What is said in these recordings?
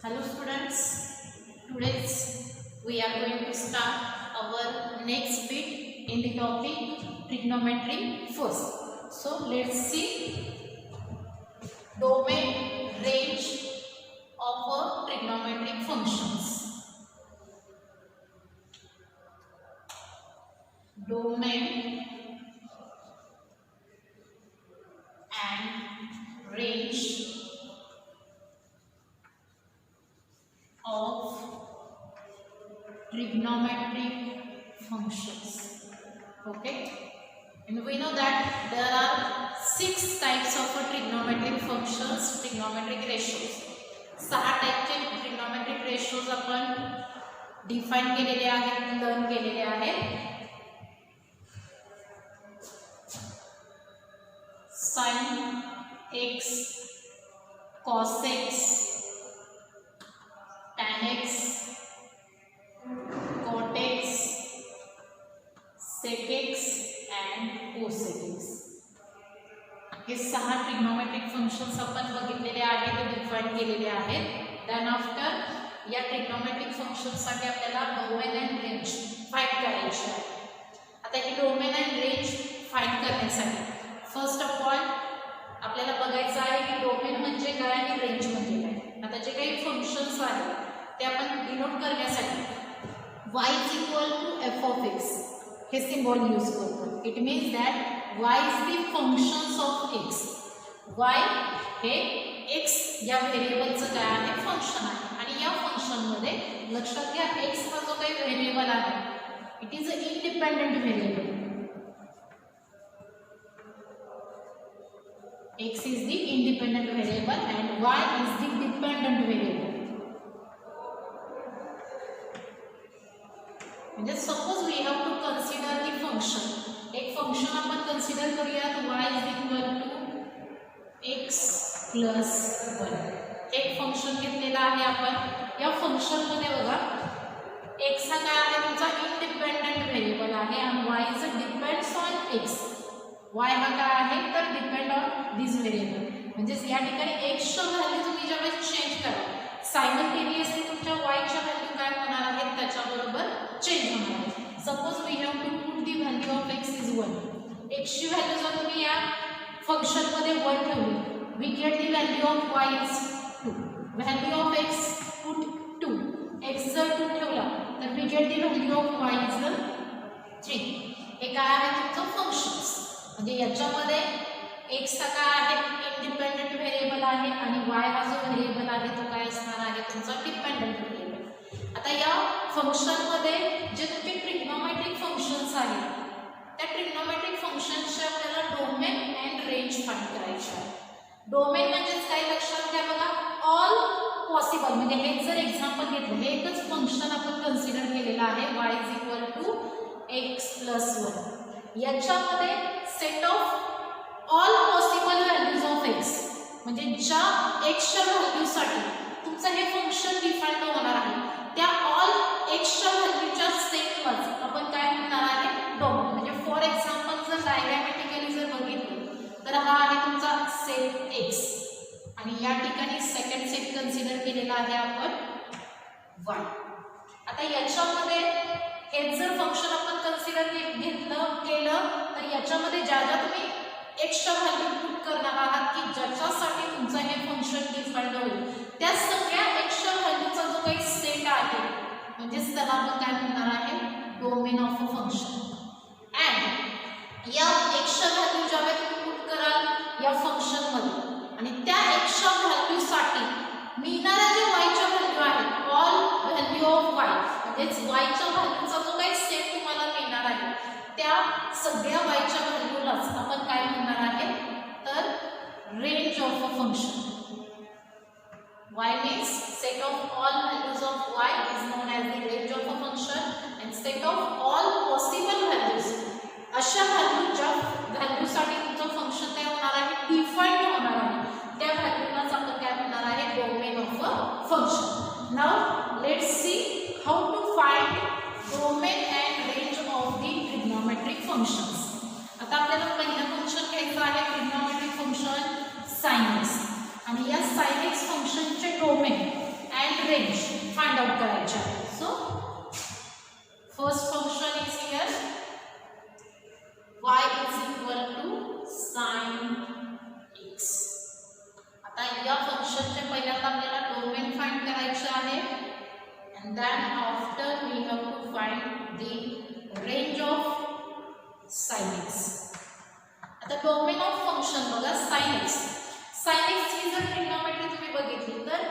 Hello students, today we are going to start our next bit in the topic trigonometry first. So let's see domain range of a trigonometric functions. Domain and range of trigonometric functions. Okay, and we know that there are 6 types of trigonometric functions, trigonometric ratios. 6 टाइपचे trigonometric ratios आपण define केलेले आहेत, learn केलेले आहेत. sin x, cos x, tan x, cot x, sec x and cosec x. हे 6 trigonometric functions आपण बघितलेले आहेत, डिफाइन केलेले आहेत. देन आफ्टर या ट्रिग्नोमेट्रिक फंक्शन्स साठी आपल्याला डोमेन अँड रेंज फाइंड करायची आहे. आता ही डोमेन अँड रेंज फाइंड करण्यासाठी फर्स्ट ऑफ ऑल आपल्याला बघायचं आहे की डोमेन म्हणजे काय आणि रेंज म्हणजे काय. आता जे काही फंक्शन्स आहेत ते आपण डिनोट करण्यासाठी y = f of x हे सिम्बॉल यूज करतो. It means that y is the functions of x. y हे x या व्हेरिएबलचं काय आहे, फंक्शन आहे. आणि या फंक्शन मध्ये लक्षात घ्या x हा जो काही व्हेरिएबल आहे it is a independent variable. x is the independent variable and y is the dependent variable. म्हणजे suppose we have to consider the function. एक फंक्शन आपण कन्सिडर करूयात y = x + 1. एक फंक्शन घेतलेला आहे आपण. या फंक्शन मध्ये बघा x हा काय आहे, तुमचा इंडिपेंडेंट व्हेरिएबल आहे आणि y depends on x. y हा काय आहे तर डिपेंड ऑन दिस व्हेरिएबल. म्हणजे या ठिकाणी x ची व्हॅल्यू तुम्ही जेव्हा चेंज करा सायमल्टेनियसली तुमच्या y च्या व्हॅल्यू काय होणार आहेत त्याच्याबरोबर चेंज होणार आहे. Suppose we have to put the value of x is 1. x ची व्हॅल्यू जर तुम्ही या फंक्शन मध्ये 1 ठेवली, we get the value of y is 2. Value of x put 2. x जर 2 ठेवला तर we get the value of y is 3. हे काय आहे तुमचं फंक्शन्स. म्हणजे याच्यामध्ये x हा काय आहे इंडिपेंडेंट व्हेरिएबल आहे आणि y हा जो व्हेरिएबल आहे तो काय असणार आहे तुमचा डिपेंडेंट व्हेरिएबल. आता या फंक्शन मध्ये जे तुमचे ट्रिग्नोमेट्रिक फंक्शन्स आहेत त्या ट्रिग्नोमेट्रिक फंक्शन्सचे आपल्याला डोमेन अँड रेंज फाइंड करायचे आहे. डोमेन म्हणजेच काय लक्षात घ्या बघा, ऑल पॉसिबल. म्हणजे हे जर एक्झाम्पल घेतलं, हे एकच फंक्शन आपण कन्सिडर केलेलं आहे y = x + 1. याच्यामध्ये set of all possible values of x म्हणजे ज्या x च्या व्हॅल्यूसाठी तुमचं हे फंक्शन डिफाइंड होणार आहे त्या ऑल x च्या व्हॅल्यूच्या सेटलाच आपण काय म्हणणार आहे डोमेन. म्हणजे फॉर एक्झाम्पल जर डायग्रामॅटिकली जर बघितलं तर हा आहे तुमचा सेट x आणि या ठिकाणी सेकंड सेट कन्सिडर केलेला आहे आपण y. आता याच्यामध्ये हे जर फंक्शन आपण कन्सिडर केलं तर याच्यामध्ये ज्या तुम्ही x च्या व्हॅल्यू पुट करणार आहात की ज्याच्यासाठी तुमचं हे फंक्शन डिफाइंड होईल त्या सगळ्या x च्या व्हॅल्यूचा जो काही सेट आहे म्हणजेच त्याला आपण काय म्हणणार आहे domain of a function. And या x च्या व्हॅल्यू ज्यावेळी तुम्ही पुट कराल या फंक्शन मध्ये आणि त्या x च्या व्हॅल्यूसाठी मिळणाऱ्या जे y च्या व्हॅल्यू आहेत ऑल व्हॅल्यू ऑफ y म्हणजेच y च्या व्हॅल्यूचा जो काही सेट तुम्हाला मिळणार आहे त्या सगळ्या y च्या व्हॅल्यूलाच आपण काय म्हणणार आहे तर range of a function. y means set of all values of y is known as the range of a function and set of all possible values अशा व्हॅल्यू ज्या व्हॅल्यूसाठी तुमचं फंक्शन काय होणार आहे डिफाइंड होणार आहे त्या व्हॅल्यूलाच आपण काय म्हणणार आहे domain of a function. Now let's see how to find domain and range of the trigonometric functions. आता आपल्याला पहिलं फंक्शन घ्यायचं आहे ट्रिग्नोमेट्रिक फंक्शन sin x आणि या sin x फंक्शनचे domain and sine range find out करायची आहे. So first function is here y is equal to sin x. आता या फंक्शनचे पहिल्यांदा आपल्याला डोमेन फाइंड करायचे आहे and then after we have to find the range of sin x. आता डोमेन ऑफ फंक्शन बघा sin x. sin x ची जर ट्रिग्नोमेट्री तुम्ही बघितली तर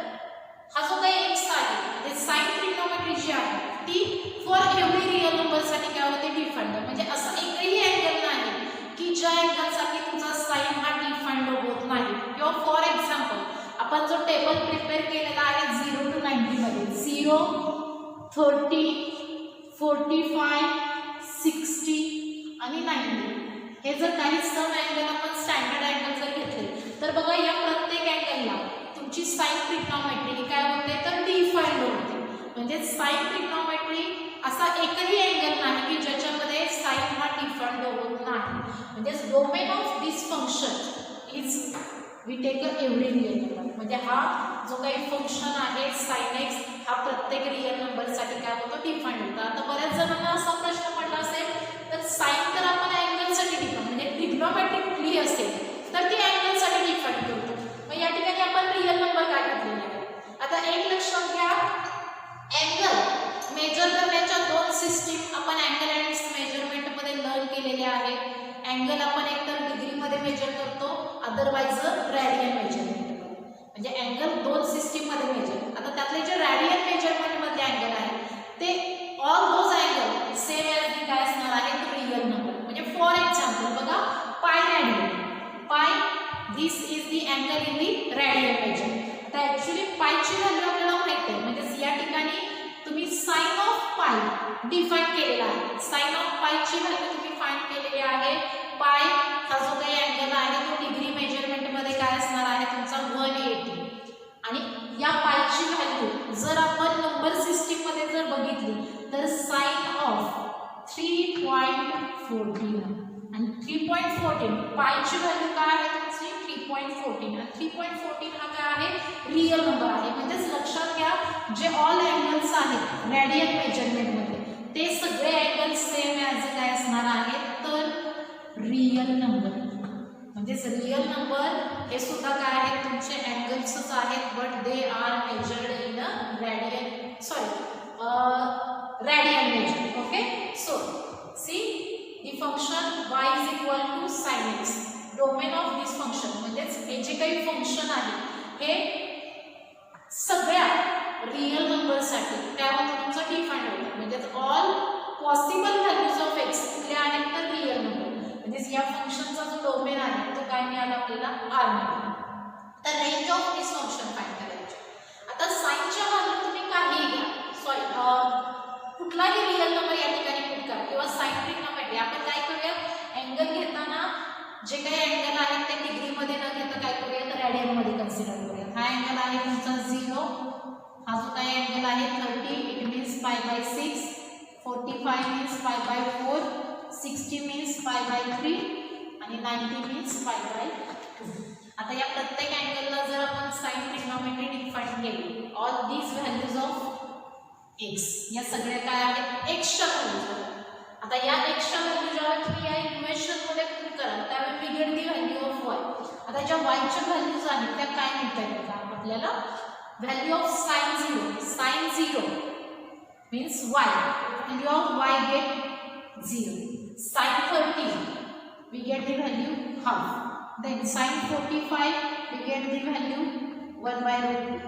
हा जो काही x आहे ते sin ट्रिग्नोमेट्री जी आहे ती फॉर एव्हरी रियल नंबर साठी काय होते डिफाइंड. म्हणजे असं एकही अँगल नाही की ज्या अँगल साठी तुमचा sin हा डिफाइंड होत नाही. किंवा फॉर एक्झाम्पल आपण जो टेबल प्रिपेअर केलेला आहे 0 to 90 मध्ये 0 30 45 60 आणि 90 हे जर काही सम अँगल आपण स्टँडर्ड अँगल जर घेतले तर बघा या प्रत्येक अँगलला तुमची साइन ट्रिग्नोमेट्री काय होते तर डिफाइंड होते. म्हणजे साइन ट्रिग्नोमेट्री असा एकही अँगल नाही की ज्याच्यामध्ये साइन हा डिफाइंड होत नाही. म्हणजे domain of this function is we take every real number. म्हणजे हा जो काही फंक्शन आहे sin x हा प्रत्येक रियल नंबर साठी काय होतो डिफाइंड होतो. आता बऱ्याच जणांना असा प्रश्न पडला असेल तर साइन तर आपण अँगल साठी डिफाइंड म्हणजे ट्रिग्नोमेट्री कुठली असेल तर ती अँगल साठी डिफाइंड करतो. मग या ठिकाणी आपण रियल नंबर काय घेतलेले आहे. आता एक लक्षात घ्या अँगल मेजर करण्याच्या दोन सिस्टीम आपण अँगल अँड मेजरमेंट मध्ये लर्न केलेले आहे. अँगल आपण एकतर डिग्री मध्ये मेजर करतो अदरवाइज रेडियन मेजरमेंट मध्ये. म्हणजे अँगल दोन सिस्टीम मध्ये मेजर. आता त्यातले जे रेडियन मेजरमेंट मध्ये अँगल आहे ते all those angle same as the काय असणार आहे रियल नंबर. म्हणजे फॉर एक्झाम्पल बघा pi angle pi this is the angle in the radian measure. आता ऍक्च्युली पायची व्हॅल्यू आपल्याला माहित आहे. म्हणजे या ठिकाणी तुम्ही साइन ऑफ पाय डिफाइन केलेला आहे. साइन ऑफ पायची व्हॅल्यू तुम्ही फाइंड केलेली आहे. पाय हा जो काही अँगल आहे तो डिग्री मेजरमेंट मध्ये काय असणार आहे तुमचा 180. आणि या पायची व्हॅल्यू जर आपण नंबर सिस्टीम मध्ये जर बघितली तर साइन ऑफ 3.14 आणि 3.14 पायची व्हॅल्यू काय आहे तुमची 3.14 आणि 3.14 हा काय आहे रियल नंबर आहे. म्हणजेच लक्षात घ्या जे ऑल अँगल्स आहेत रेडियन मेजरमेंट मध्ये ते सगळे अँगल सेम ॲज काय असणार आहेत तर रियल नंबर. म्हणजेच रियल नंबर हे सुद्धा काय आहेत तुमचे अँगल्सच आहेत but they are measured in radian radian measure. Okay so see the function y is equal to sin x. Domain of this function म्हणजेच हे जे काही फंक्शन आहे हे सगळ्या रियल नंबर साठी काय होतं तुमचं डिफाइंड होतं. म्हणजेच all possible values of x कुठल्या आहेत तर रियल नंबर. म्हणजे या फंक्शनचा जो डोमेन आहे तो काय मिळाला आपल्याला r मिळाला. तर range of this function find करायचे. आता साइनच्या व्हॅल्यू तुम्ही काही घ्या कुठलाही रियल नंबर या ठिकाणी पुट करा किंवा साइन ट्रिग्नोमेट्री आपण काय करूया अँगल घेताना जे काही अँगल आहेत ते डिग्री मध्ये न घेता काय करूया तर रेडियन मध्ये कन्सिडर करूया. हा अँगल आहे तुमचा 0. हा जो काही अँगल आहे 30 इट मीन्स π/6. 45 मीन्स π/4. 60 मीन्स π/3 आणि 90 मीन्स π/2. आता या प्रत्येक अँगलला जर आपण साइन ट्रिग्नोमेट्री डिफाइन केली all these values of x या सगळ्या काय आहेत एक्सच्या व्हॅल्यूज. आता या एक्सच्या व्हॅल्यू जेव्हा तुम्ही या इक्वेशन मध्ये पुट कराल त्यावेळी we get the value of y. आता ज्या y च्या व्हॅल्यूज आहेत त्या काय मिळतात का आपल्याला value of sin 0. sin 0 means y. Value of y get 0. Sin 30 we get the value half. Then sin 45 we get the value 1/√2.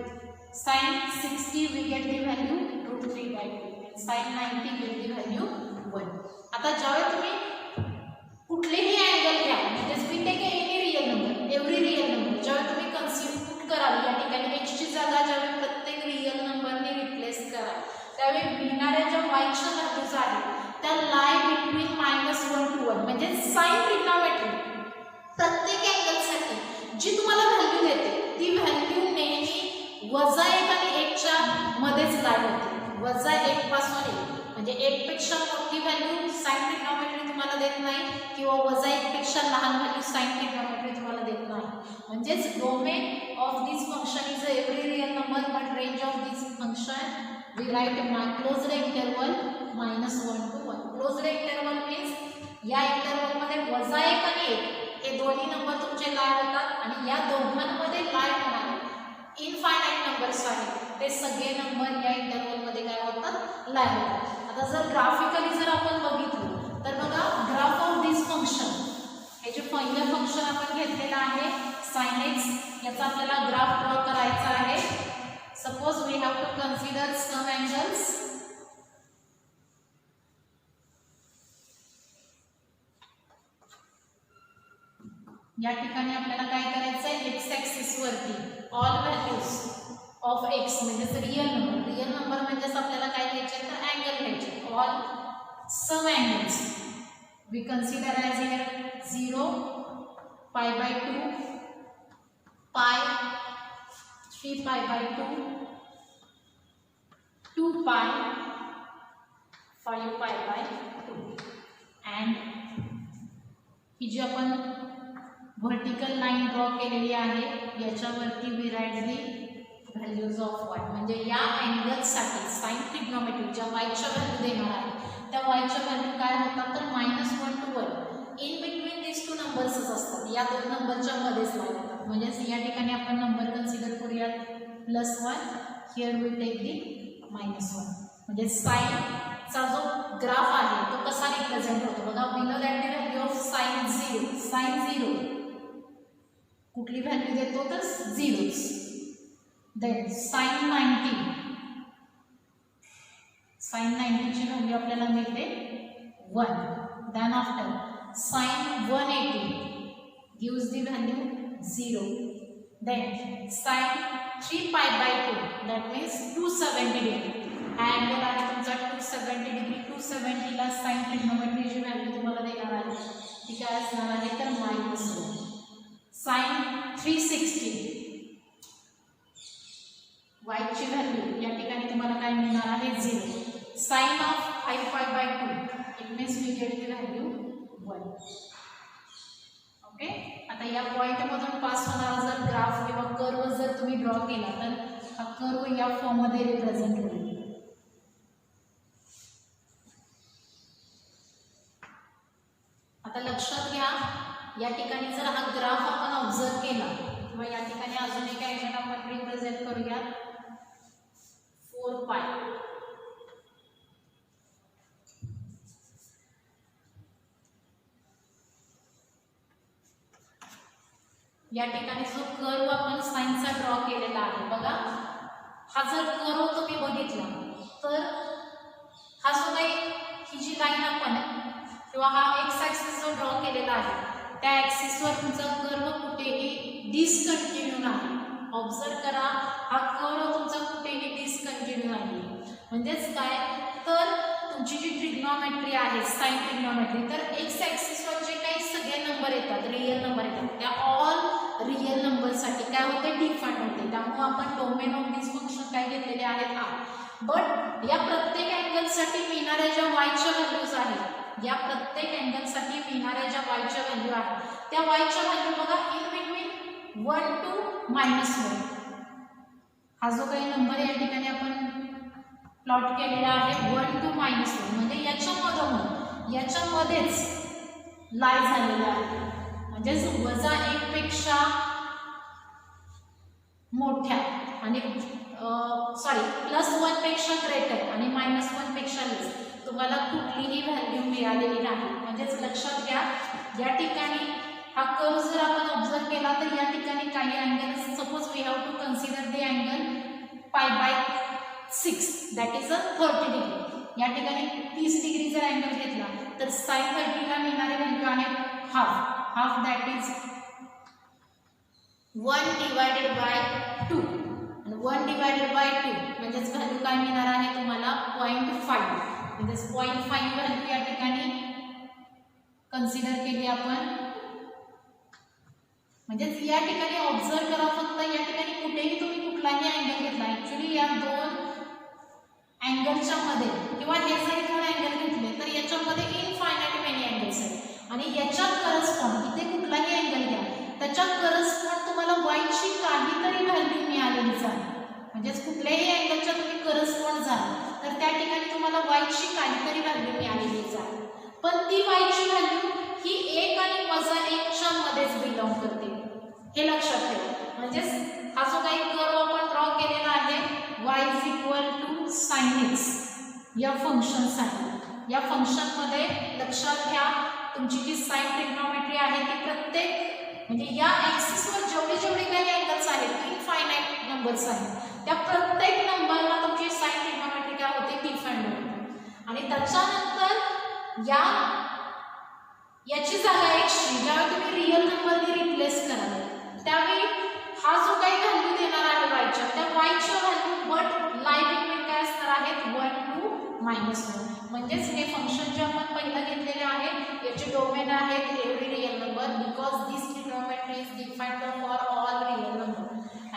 Sin 60 we get the value √3/2. And sin 90 get the value 1. आता ज्यावेळी तुम्ही कुठलेही angle घ्या म्हणजे we take any real number, every real number ज्यावेळी तुम्ही consider कराल या ठिकाणी x ची जागा ज्यावेळी प्रत्येक रियल नंबरने रिप्लेस कराल त्यावेळी मिळणाऱ्या ज्या y च्या व्हॅल्यूज आहेत त्या लाई बिटवीन -1 to 1 म्हणजे साइन ट्रिग्नोमेट्री प्रत्येक अँगल साठी जी तुम्हाला व्हॅल्यू देते ती व्हॅल्यू नेहमी -1 आणि 1 च्या मध्येच लाई होते. -1 पासून 1 म्हणजे 1 पेक्षा मोठी व्हॅल्यू साइन ट्रिग्नॉमेट्री तुम्हाला देत नाही किंवा वजा 1 पेक्षा लहान व्हॅल्यू साइन ट्रिग्नॉमेट्री तुम्हाला देत नाही. म्हणजेच domain of this function is every real number but range of this function we write closed interval -1 to 1. closed interval means या इंटरवल मध्ये वजा 1 आणि 1 हे दोन्ही नंबर तुमचे लाय होतात आणि या दोघांमध्ये लाय होणारे इनफायनाइट नंबर्स आहेत ते सगळे नंबर या इंटरवल मध्ये काय होतात लाय होतात. आता जर ग्राफिकली जर आपण बघितलं तर बघा ग्राफ ऑफ दिस फंक्शन हे जे पहिलं फंक्शन आपण घेतलेलं आहे sin x याचा आपल्याला ग्राफ ड्रॉ करायचा आहे. Suppose we have to consider some angles. या ठिकाणी आपल्याला काय करायचं आहे x ऍक्सिस वरती ऑल व्हॅल्यूज ऑफ x म्हणजे रियल नंबर म्हणजे आपल्याला काय घ्यायचे तर अँगल घ्यायचे. All some angles we consider as here 0 π/2 पाय 3π/2 2π 5π/2 and ही जी आपण व्हर्टिकल लाईन ड्रॉ केलेली आहे याच्यावरती we write the values of y म्हणजे या अँगलसाठी साइन ट्रिग्नॉमेट्री ज्या yच्या व्हॅल्यू देणार आहे त्या yच्या व्हॅल्यू काय होतात तर -1 to 1 in between this two नंबर्सच असतात. या दोन नंबरच्या मध्येच लावतात. म्हणजे या ठिकाणी आपण नंबर कन्सिडर करूयात +1 हिअर वी टेक दी -1 म्हणजे साइनचा जो ग्राफ आहे तो कसा रिप्रेझेंट होतो बघा. Below that the value of sine 0 कुठली व्हॅल्यू देतो तर 0च. देन साइन 90 ची व्हॅल्यू आपल्याला मिळते 1. Then after sine 180 gives the value 0. Then sin 3π/2 that means 270 degree. Angle आहे तुमचा 270 डिग्री. 270 ला साइन ट्रिग्नोमेट्रीची व्हॅल्यू तुम्हाला देणार आहे ती काय असणार आहे तर -1. साइन 360 y ची व्हॅल्यू या ठिकाणी तुम्हाला काय मिळणार आहे 0. Sine of 5π/2 it means we get the value 1. Okay. आता या पॉइंट मधून पास होणारा जर ग्राफ किंवा कर्व जर तुम्ही ड्रॉ केला तर हा कर्व या फॉर्म मध्ये रिप्रेझेंट होईल. आता लक्षात घ्या या ठिकाणी जर हा ग्राफ आपण ऑब्झर्व केला किंवा या ठिकाणी अजून एक अँगल आपण रिप्रेझेंट करूया 4π. या ठिकाणी जो कर्व आपण साइनचा ड्रॉ केलेला आहे बघा. हा जर कर्व तुम्ही बघितला तर हा जो काही ही जी लाईन आपण किंवा हा एक्स ऍक्सिस जो ड्रॉ केलेला आहे त्या ऍक्सिसवर तुमचा कर्व कुठेही डिसकंटिन्यू नाही. ऑब्झर्व करा हा कर्व तुमचा कुठेही डिसकंटिन्यू नाही. म्हणजेच काय तर तुमची जी ट्रिग्नॉमेट्री आहे साइन ट्रिग्नॉमेट्री तर एक्स ऍक्सिसवर जे काही सगळे नंबर येतात रियल नंबर येतात त्या ऑल रियल नंबरसाठी काय होते डिफाईन होते. त्यामुळे आपण डोमेन ऑफ दिस फंक्शन काय घेतलेले आहेत हा. बट या प्रत्येक अँगलसाठी मिळणाऱ्या ज्या वायच्या व्हॅल्यूज आहेत या प्रत्येक अँगलसाठी मिळणाऱ्या ज्या वायच्या व्हॅल्यू आहेत त्या वायच्या व्हॅल्यू बघा इन बिटवीन 1 to -1. हा जो काही नंबर या ठिकाणी आपण प्लॉट केलेला आहे 1 to -1 म्हणजे याच्यामध्येच लाय झालेला आहे. म्हणजेच -1 पेक्षा मोठ्या आणि +1 पेक्षा ग्रेटर आणि -1 पेक्षा लेस तुम्हाला कुठलीही व्हॅल्यू मिळालेली नाही. म्हणजेच लक्षात घ्या या ठिकाणी हा कर्व जर आपण ऑब्झर्व केला तर या ठिकाणी काही angle suppose we have to consider the angle π/6 that is 30 degree. या ठिकाणी 30 डिग्री जर अँगल घेतला तर sin 30 ला मिळणारी व्हॅल्यू आहे हाफ दॅट इज 1/2 आणि 1/2 म्हणजेच व्हॅल्यू काय मिळणार आहे तुम्हाला 0.5 म्हणजेच 0.5 व्हॅल्यू या ठिकाणी कन्सिडर केली आपण. म्हणजेच या ठिकाणी ऑब्झर्व करा फक्त या ठिकाणी कुठेही तुम्ही कुठलाही अँगल घेतला ऍक्च्युली या दोन अँगलच्या मध्ये किंवा हे जरी दोन अँगल घेतले तर याच्यामध्ये इनफायनाइट मेनी अँगल्स आहेत आणि याच्या करस्पॉन्ड इथे कुठलाही अँगल घ्या त्याच्या करस्पॉन्ड तुम्हाला वायची काहीतरी व्हॅल्यू मिळालेलीच आहे. म्हणजेच कुठल्याही अँगलच्या तुम्ही करस्पॉन्ड झाला तर त्या ठिकाणी तुम्हाला वायची काहीतरी व्हॅल्यू मिळालेलीच आहे. पण ती वायची व्हॅल्यू ही 1 आणि -1च्या मध्येच बिलॉंग करते, हे लक्षात ठेवा. म्हणजेच हा जो काही कर्व आपण ड्रॉ केलेला आहे y = sin x या फंक्शनसाठी, या फंक्शनमध्ये लक्षात घ्या तुमची जी साइन ट्रिग्नोमेट्री आहे ती प्रत्येक म्हणजे या ॲक्सिसवर जेवढे काही अँगल्स आहेत इनफायनाइट नंबर्स आहेत त्या प्रत्येक नंबरला तुमची साइन ट्रिग्नोमेट्री काय होते डिफाइंड होते आणि त्याच्यानंतर याची जागा एक्सची ज्यावेळी तुम्ही रिअल नंबरने रिप्लेस कराल त्यावेळी हा जो काही व्हॅल्यू देणार आहे वायच्या त्या वायच्या व्हॅल्यू बट लाईन बिटवीन काय असणार आहेत 1 to -1. म्हणजेच हे फंक्शन जे आपण पहिलं घेतलेले आहे याचे डोमेन आहेत every real number because this trigonometry is defined for all real number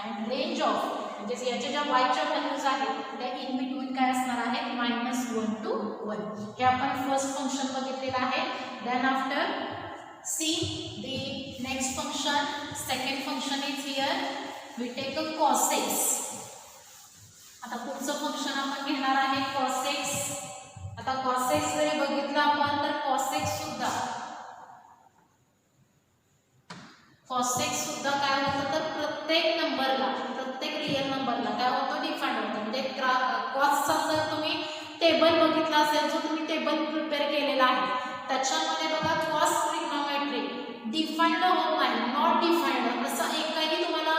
and range of म्हणजेच याच्या ज्या वायच्या व्हॅल्यूज आहेत त्या इन बिटवीन काय असणार आहेत -1 to 1. हे आपण फर्स्ट फंक्शन बघितलेलं आहे. Then after see the next function, second function is here. We take a cos x. आता पुढचं फंक्शन आपण घेणार आहे cos x. आता cos x जरी बघितलं आपण तर cos x सुद्धा काय होतं तर प्रत्येक नंबरला प्रत्येक रिअल नंबरला काय होतं डिफाइंड होतं. म्हणजे cosचा जर तुम्ही टेबल बघितला असेल जो तुम्ही टेबल प्रिपेअर केलेला आहे त्याच्यामध्ये बघा cos ट्रिग्नोमेट्री डिफाइंड होत नाही, नॉट डिफाइंड असं एकही तुम्हाला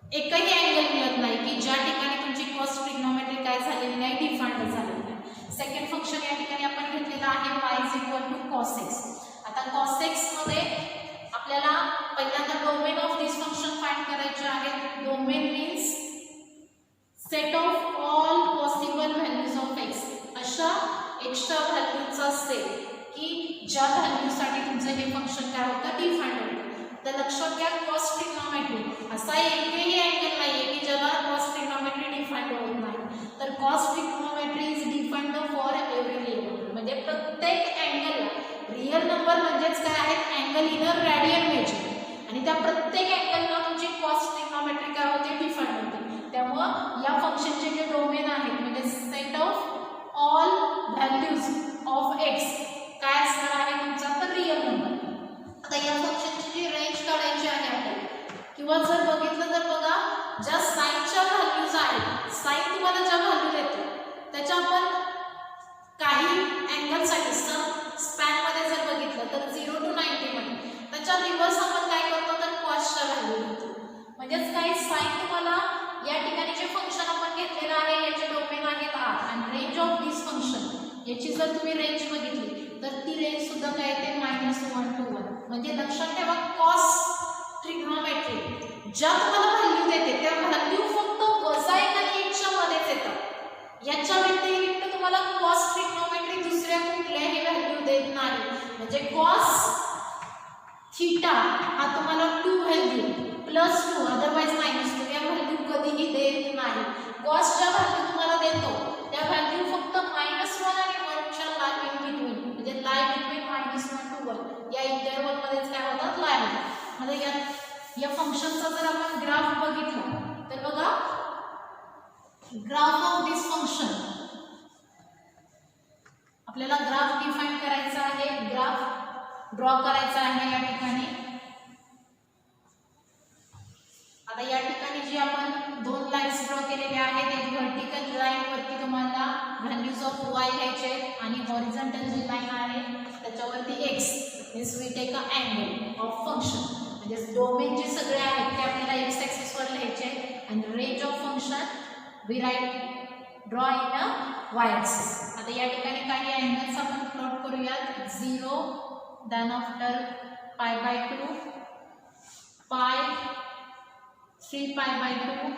एकही अँगल मिळत नाही की ज्या ठिकाणी तुमची cos ट्रिग्नोमेट्री काय झालेली नाही डिफाइंड झालेली नाही. सेकंड फंक्शन या ठिकाणी आपण घेतलेलं आहे y = cos x. आता cos x मध्ये आपल्याला पहिल्यांदा domain of this function find करायचे आहे. Domain means set of all possible values of x. अशा एक्स्ट्रा व्हॅल्यूचा सेट की ज्या व्हॅल्यूसाठी तुमचं हे फंक्शन काय होतं डिफाइंड होतं. तर लक्षात घ्या cos ट्रिग्नोमेट्री असा एकही अँगल नाहीये की ज्याला cos ट्रिग्नोमेट्री डिफाइंड होत नाही. तर cos trigonometry is defined for every real number. म्हणजे प्रत्येक अँगलला रिअल नंबर म्हणजेच काय आहेत angle in a radian major आणि त्या प्रत्येक अँगलला तुमची cos ट्रिग्नोमेट्री काय होते डिफाइंड होते. त्यामुळं या फंक्शनचे जे डोमेन आहेत म्हणजे set of all values of x काय असणार आहे तुमचा तर रिअल नंबर. आता या फंक्शनची जी रेंज काढायची आहे आपल्याला किंवा जर बघितलं तर बघा ज्या साइनच्या व्हॅल्यूज आहेत साइन तुम्हाला ज्या व्हॅल्यू देते त्याच्या आपण काही अँगलसाठी स्पॅन मध्ये जर बघितलं तर 0 to 90 मध्ये त्याच्या रिव्हर्स आपण काय करतो तर कॉसच्या व्हॅल्यू घेतो. म्हणजेच काही साइन तुम्हाला या ठिकाणी जे फंक्शन आपण घेतलेलं आहे याचे डोमेन आहेत r आणि रेंज ऑफ दिस फंक्शन याची जर तुम्ही रेंज बघितली तर ती रेंज सुद्धा काय येते -1 to 1. म्हणजे लक्षात ठेवा cos ट्रिग्नोमेट्री ज्या तुम्हाला व्हॅल्यू देते त्या व्हॅल्यू फक्त -1 आणि 1च्या मध्येच येतात. याच्या व्यतिरिक्त तुम्हाला cos ट्रिग्नोमेट्री दुसऱ्या कुठल्याही व्हॅल्यू देत नाही. म्हणजे cos थीटा हा तुम्हाला 2 व्हॅल्यू +2 अदरवाइज -2 या व्हॅल्यू कधीही देत नाही. cos ज्या व्हॅल्यू तुम्हाला देतो त्या व्हॅल्यू फक्त -1 आणि 1च्या लाईन बिटवीन म्हणजे लाईन बिटवीन -1 to 1 या इंटरवल मध्येच काय होतात लाईन होतात. म्हणजे या फंक्शनचा जर आपण ग्राफ बघितला तर बघा ग्राफ ऑफ दिस फंक्शन आपल्याला ग्राफ डिफाइन करायचा आहे, ग्राफ ड्रॉ करायचा आहे या ठिकाणी. आता या ठिकाणी जी आपण 2 लाईन्स ड्रॉ केलेल्या आहेत एक व्हर्टिकल लाईन वरती तुम्हाला व्हॅल्यूज ऑफ y घ्यायचे आणि हॉरिझॉन्टल जी लाईन आहे त्याच्यावरती x means we take a angle of function. म्हणजे डोमेन जे सगळे आहेत ते आपल्याला x ॲक्सिस वर लिहायचे आणि range of function we write draw in a y axis. आता या ठिकाणी काही अँगल्स आपण प्लॉट करूयात 0 देन आफ्टर π/2 पाय 3π/2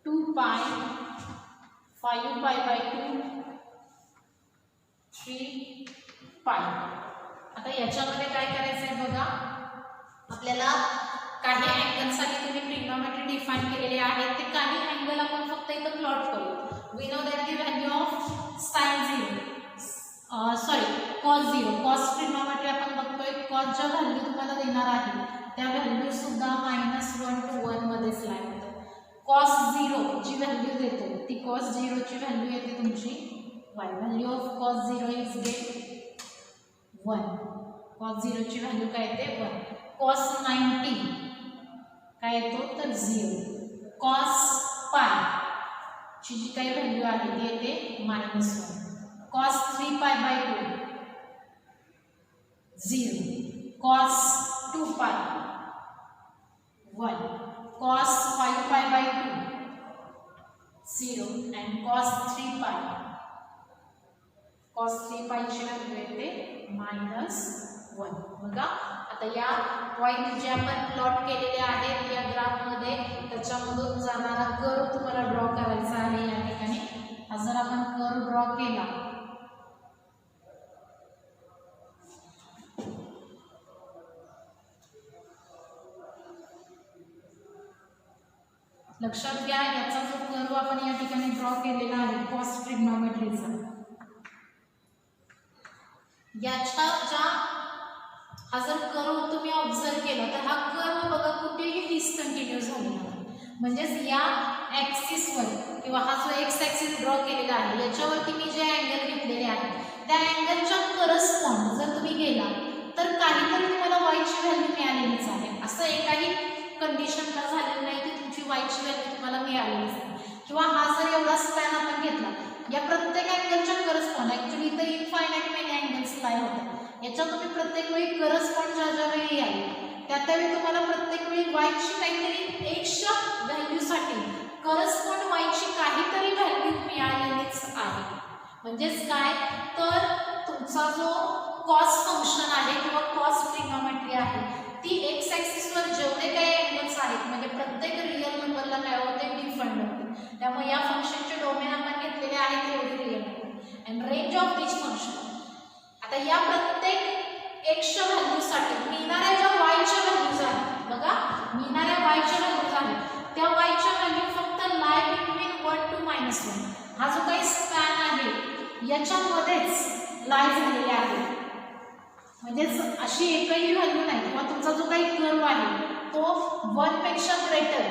2π 5π/2 3π. आता याच्यामध्ये काय करायचं आहे बघा आपल्याला काही अँगलसाठी तुम्ही ट्रिग्नोमेट्री डिफाइन केलेले आहेत ते काही अँगल आपण फक्त इथं प्लॉट करू. सॉरी कॉस 0 कॉस ट्रिग्नोमेट्री आपण बघतोय. कॉस ज्या व्हॅल्यू तुम्हाला देणार आहे त्या व्हॅल्यू सुद्धा -1 to 1 मध्येच लाई होतं. कॉस 0 जी व्हॅल्यू देतो ती कॉस 0 ची व्हॅल्यू येते तुमची y. Value of cos 0 is get 1. Cos 0 ची व्हॅल्यू काय येते 1. कॉस 90 काय येतो तर 0. कॉस पाय ची जी काही व्हॅल्यू आहे ती येते -1. Cos 3π/2 0. Cos 2π 1. cos 5π/2 0 and cos 3π. cos 3π ची व्हॅल्यू येते -1. बघा आता या पॉइंट जे आपण प्लॉट केलेले आहेत या ग्राफ मध्ये त्याच्यामधून जाणारा कर्व तुम्हाला ड्रॉ करायचा आहे. या ठिकाणी हा जर आपण कर्व ड्रॉ केला लक्षात घ्या याचा जो कर्व आपण या ठिकाणी ड्रॉ केलेला आहे कॉस ट्रिग्नोमेट्रीचा याच्या ज्या हा जर कर्व तुम्ही ऑब्झर्व केला तर हा कर्व बघा कुठेही डिसकंटिन्यू झालेला नाही. म्हणजेच या ॲक्सिसवर किंवा हा जो एक्स ॲक्सिस ड्रॉ केलेला आहे याच्यावरती मी जे अँगल घेतलेले आहे त्या अँगलच्या करस्पॉन्ड जर तुम्ही गेला तर काहीतरी तुम्हाला वायची व्हॅल्यू मिळालेलीच आहे. असं एकाही कंडिशनला झालेलं नाही की तुमची वायची व्हॅल्यू तुम्हाला मिळालेलीच नाही. किंवा हा जर एवढा स्पॅन आपण घेतला या प्रत्येक अँगलच्या करस्पॉन्ड ॲक्च्युली इथं इनफायनाईट मेनी अँगल्स लाई होतात. याच्या तुम्ही प्रत्येक वेळी करस्पॉन्ड ज्या वेळी याल त्या तुम्हाला प्रत्येक वेळी वायची काहीतरी एक्सच्या व्हॅल्यूसाठी करस्पॉन्ड वायची काहीतरी व्हॅल्यू मिळालेलीच आहे. म्हणजेच काय तर तुमचा जो कॉस फंक्शन आहे किंवा कॉस ट्रिग्नोमेट्री आहे ती एक्स ॲक्सिसवर जेवढे काही अँगल्स आहेत म्हणजे प्रत्येक रिअल नंबरला काय होते डिफंड होते. त्यामुळे या फंक्शनचे डोमेन आपण घेतलेले आहेत तेवढे real number and range of this function. आता या प्रत्येक एक्सच्या व्हॅल्यूसाठी मिळणाऱ्या ज्या वायच्या व्हॅल्यूज आहेत बघा मिळणाऱ्या वायच्या व्हॅल्यूज आहेत त्या वायच्या व्हॅल्यू फक्त लाई बिटवीन 1 to -1. हा जो काही स्पॅन आहे याच्यामध्येच लाई झालेले आहे. म्हणजेच अशी एकही व्हॅल्यू नाही किंवा तुमचा जो काही कर्व आहे तो 1 पेक्षा ग्रेटर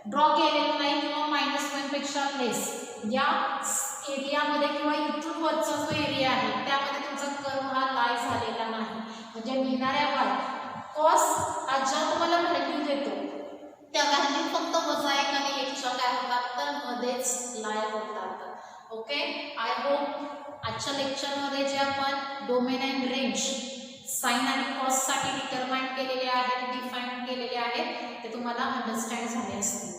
ड्रॉ केलेला नाही किंवा -1 पेक्षा लेस या एरियामध्ये किंवा इथून वरचा जो एरिया आहे त्यामध्ये तुमचा कर्व हा लाई झालेला नाही. म्हणजे मिळणाऱ्या वाय कॉस हा ज्या तुम्हाला व्हॅल्यू देतो त्या व्हॅल्यू फक्त -1 आणि 1च्या काय होतात तर मध्येच लाई होतात. ओके आय होप आजच्या लेक्चरमध्ये जे आपण डोमेन अँड रेंज साइन आणि कॉस साठी डिटरमाइन केलेले आहेत डिफाइन केलेले आहेत ते तुम्हाला अंडरस्टँड झाले असतील.